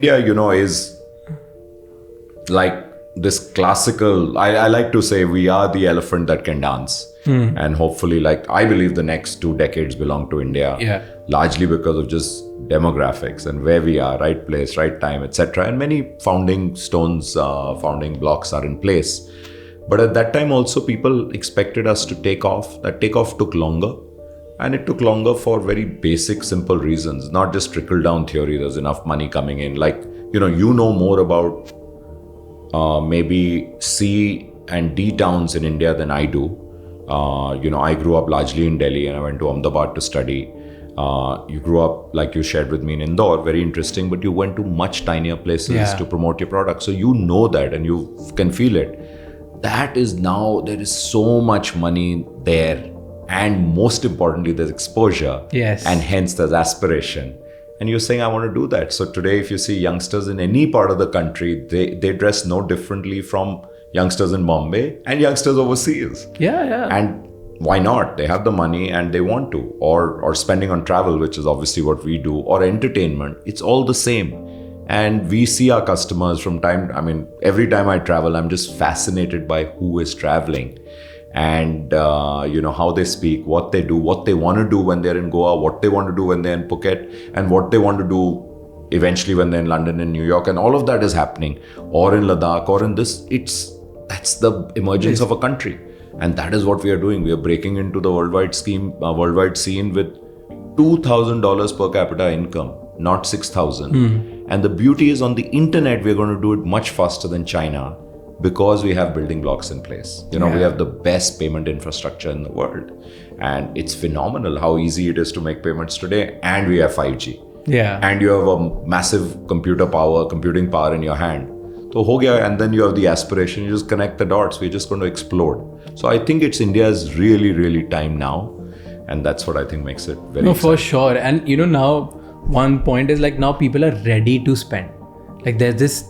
India, is like this classical, I like to say we are the elephant that can dance. And hopefully, I believe the next 2 decades belong to India, largely because of just demographics and where we are, right place, right time, etc. And many founding stones, founding blocks are in place. But at that time also, people expected us to take off. That takeoff took longer. And it took longer for very basic, simple reasons, not just trickle-down theory, there's enough money coming in. You know more about maybe C and D towns in India than I do. I grew up largely in Delhi and I went to Ahmedabad to study. You grew up, like you shared with me, in Indore, very interesting, but you went to much tinier places to promote your product. So you know that and you can feel it. That is now, there is so much money there. And most importantly, there's exposure. Yes. And hence there's aspiration. And you're saying, I want to do that. So today, if you see youngsters in any part of the country, they dress no differently from youngsters in Bombay and youngsters overseas. Yeah. And why not? They have the money and they want to. Or spending on travel, which is obviously what we do, or entertainment. It's all the same. And we see our customers every time I travel, I'm just fascinated by who is traveling. And how they speak, what they do, what they want to do when they're in Goa, what they want to do when they're in Phuket, and what they want to do eventually when they're in London and New York, and all of that is happening, or in Ladakh, or in this. That's the emergence of a country, and that is what we are doing. We are breaking into the worldwide scene with $2,000 per capita income, not 6,000. And the beauty is, on the internet, we're going to do it much faster than China. Because we have building blocks in place. We have the best payment infrastructure in the world. And it's phenomenal how easy it is to make payments today. And we have 5G. Yeah. And you have a massive computing power in your hand. So ho gaya, and then you have the aspiration, you just connect the dots, we're just going to explode. So I think it's India's really, really time now. And that's what I think makes it very exciting. For sure. And now one point is now people are ready to spend. There's this...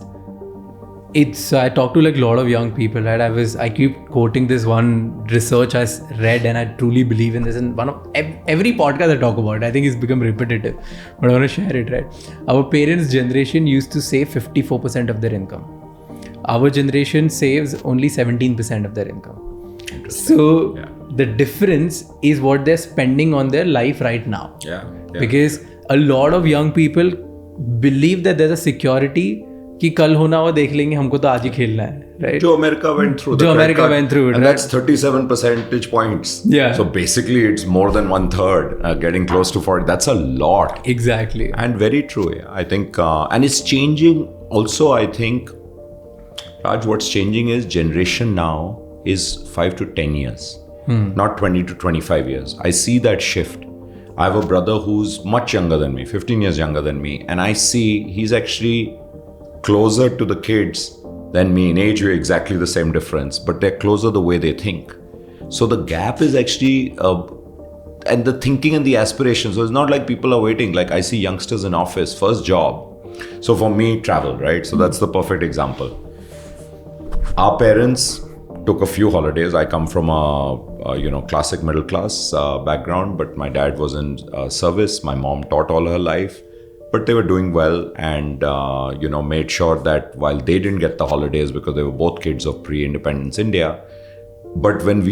I talk to a lot of young people, right? I keep quoting this one research I read, and I truly believe in this. And one of every podcast I talk about, I think it's become repetitive, but I want to share it, right? Our parents' generation used to save 54% of their income. Our generation saves only 17% of their income. So the difference is what they're spending on their life right now. Because a lot of young people believe that there's a security कि कल होना हो देख लेंगे, हमको तो आज ही खेलना है, right? जो America went through. And that's 37 percentage points. Yeah. So basically it's more than 1/3, getting close to 40. That's a lot. Exactly. And very true. Yeah. I think, and it's changing also. I think, Raj, what's changing is generation now is 5 to 10 years, not 20 to 25 years. I see that shift. I have a brother who's much younger than me, 15 years younger than me. And I see he's actually closer to the kids than me. In age, we're exactly the same difference, but they're closer the way they think. So the gap is actually, and the thinking and the aspiration. So it's not like people are waiting. I see youngsters in office, first job. So for me, travel, right? So that's the perfect example. Our parents took a few holidays. I come from a classic middle class background, but my dad was in service. My mom taught all her life. But they were doing well and, made sure that while they didn't get the holidays because they were both kids of pre-independence India, but when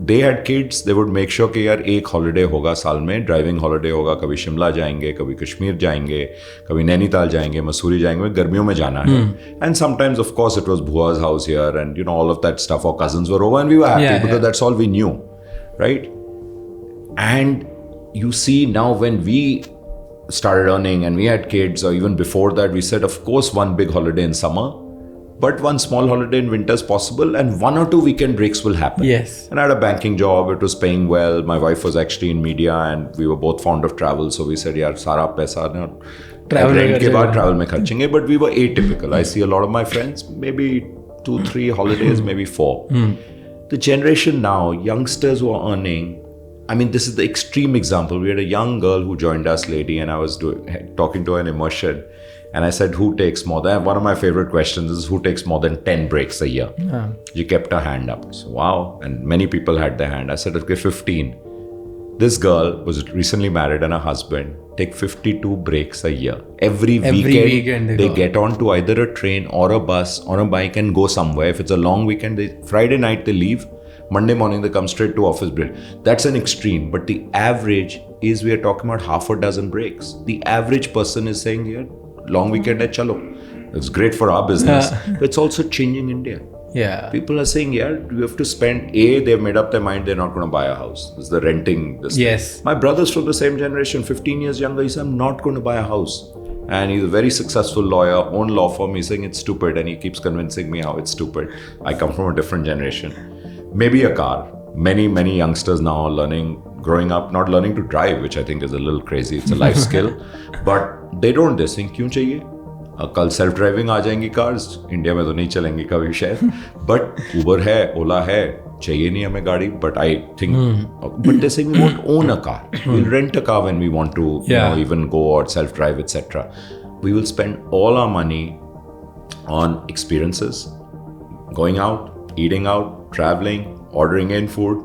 they had kids, they would make sure कि यार एक holiday होगा साल में, driving holiday होगा, कभी शिमला जाएंगे, कभी कश्मीर जाएंगे, कभी नैनीताल जाएंगे, मसूरी जाएंगे, गर्मियों में जाना है. And sometimes, of course, it was Bhua's house here and, all of that stuff. Our cousins were over and we were happy because that's all we knew, right? And you see now when we started earning and we had kids, or even before that, we said, of course, one big holiday in summer, but one small holiday in winter is possible, and 1 or 2 weekend breaks will happen. Yes. And I had a banking job, it was paying well. My wife was actually in media and we were both fond of travel. So we said, yaar, sara paisa na rent ke baad travel mein kharchenge. But we were atypical. I see a lot of my friends, maybe 2-3 holidays, maybe 4. The generation now, youngsters who are earning, this is the extreme example. We had a young girl who joined us, lady, and I was talking to her in immersion. And I said, who takes more than, one of my favorite questions is, who takes more than 10 breaks a year? She kept her hand up. So, wow. And many people had their hand. I said, okay, 15. This girl was recently married and her husband take 52 breaks a year. Every weekend they go. get on to either a train or a bus or a bike and go somewhere. If it's a long weekend, Friday night they leave. Monday morning they come straight to office break. That's an extreme. But the average is, we are talking about half a dozen breaks. The average person is saying, yeah, long weekend hai chalo. It's great for our business. But it's also changing India. Yeah. People are saying, yeah, you have to spend, they've made up their mind they're not going to buy a house. It's the renting. Yes. My brother's from the same generation, 15 years younger. He said, I'm not going to buy a house. And he's a very successful lawyer, own law firm. He's saying it's stupid. And he keeps convincing me how it's stupid. I come from a different generation. Maybe a car. Many youngsters now are growing up, not learning to drive, which I think is a little crazy. It's a life skill. But they don't. They think, क्यों चाहिए? कल self driving आ जाएंगी cars, India में तो नहीं चलेंगी कभी शायद, बट उबर है, ओला है, चाहिए नहीं हमें गाड़ी, but I think, but they say we won't own a car, we will rent a car when we want to even go or self drive etcetera. We will spend all our money on experiences, going out, eating out, traveling, ordering in food,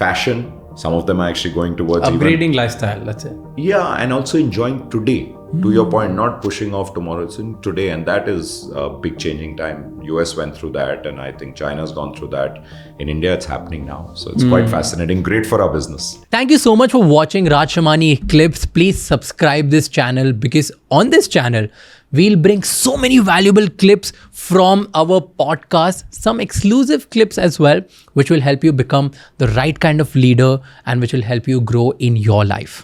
fashion. Some of them are actually going towards upgrading lifestyle, let's say. Yeah, and also enjoying today. To your point, not pushing off tomorrow, it's in today, and that is a big changing time. US went through that, and I think China's gone through that. In India, it's happening now. So it's quite fascinating, great for our business. Thank you so much for watching Raj Shamani Clips. Please subscribe this channel, because on this channel, we'll bring so many valuable clips from our podcast, some exclusive clips as well, which will help you become the right kind of leader and which will help you grow in your life.